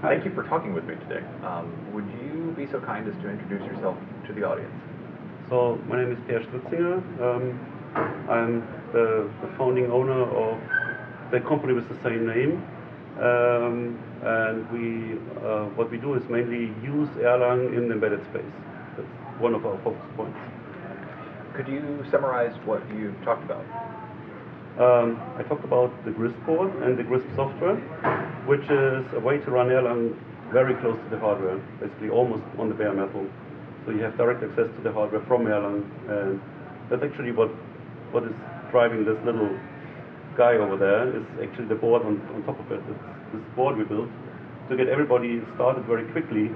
Thank you for talking with me today. Would you be so kind as to introduce yourself to the audience? So, my name is Stritzinger. I'm the founding owner of the company with the same name. And what we do is mainly use Erlang in embedded space. That's one of our focus points. Could you summarize what you talked about? I talked about the GRiSP board and the GRiSP software, which is a way to run Erlang very close to the hardware, basically almost on the bare metal. So you have direct access to the hardware from Erlang, and that's actually what is driving this little guy over there, is actually the board on top of it. It's this board we built to get everybody started very quickly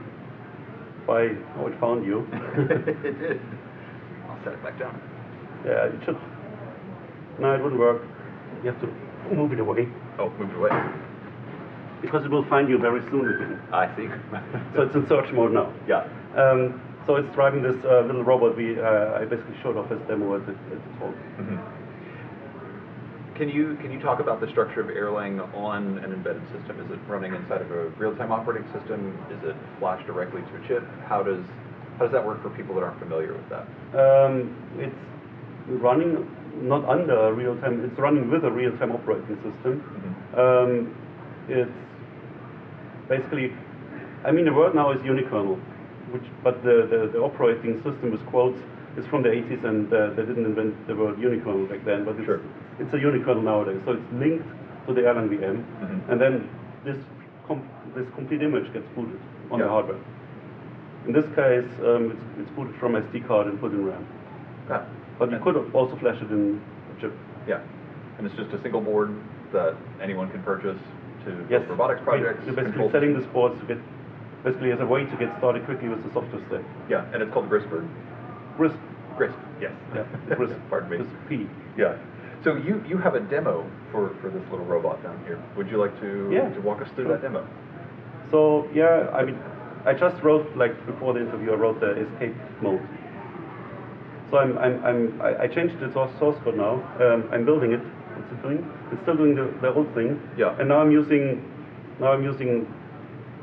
by, oh, it found you. It did. I'll set it back down. Yeah, it should. No, it wouldn't work. You have to move it away. Oh, move it away. Because it will find you very soon again. I see. So it's in search mode now. Yeah. So it's driving this little robot I basically showed off as demo at the talk. Mm-hmm. Can you talk about the structure of Erlang on an embedded system? Is it running inside of a real-time operating system? Is it flashed directly to a chip? How does that work for people that aren't familiar with that? It's running not under a real-time, it's running with a real-time operating system. Mm-hmm. It's basically, I mean, the word now is unikernel, but the operating system with quotes is from the 80s, and they didn't invent the word unikernel back then, but it's a unikernel nowadays. So it's linked to the Erlang VM, mm-hmm. and then this complete image gets booted on the hardware. In this case, it's booted from SD card and put in RAM. Yeah. But you could also flash it in a chip. Yeah, and it's just a single board that anyone can purchase to robotics projects. You're basically selling this board to get, basically as a way to get started quickly with the software stack. Yeah, and it's called GRiSP. GRiSP. GRiSP, yes. Yeah, GRiSP. Pardon me. P. Yeah. So you have a demo for this little robot down here. Would you like to walk us through that demo? So yeah, I mean, I just wrote, like before the interview, I wrote the escape mode. So I changed the source code now. I'm building it. What's it doing? It's still doing the old thing. Yeah. And now I'm using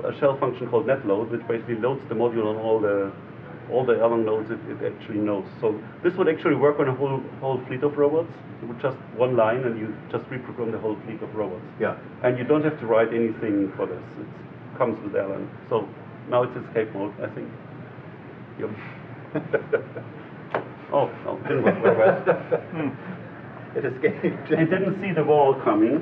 a shell function called netload, which basically loads the module on all the Erlang nodes it actually knows. So this would actually work on a whole fleet of robots. With just one line, and you just reprogram the whole fleet of robots. Yeah. And you don't have to write anything for this. It comes with Erlang. So now it's escape mode, I think. Yep. Oh, no, it didn't work very well. It escaped. It didn't see the wall coming.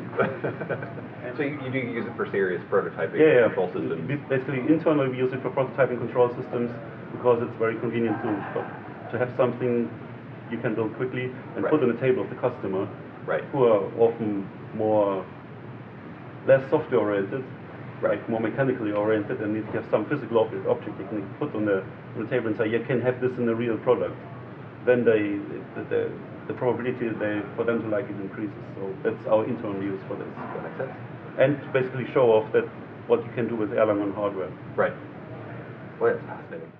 So you do use it for serious prototyping control systems? Basically, internally we use it for prototyping control systems because it's very convenient to have something you can build quickly and put on the table of the customer, who are often less software oriented, more mechanically oriented, and need to have some physical object you can put on the table and say, you can have this in a real product. Then the probability for them to like it increases. So that's our internal use for this. That makes sense. And to basically show off that what you can do with Erlang on hardware. Right. Well, that's fascinating.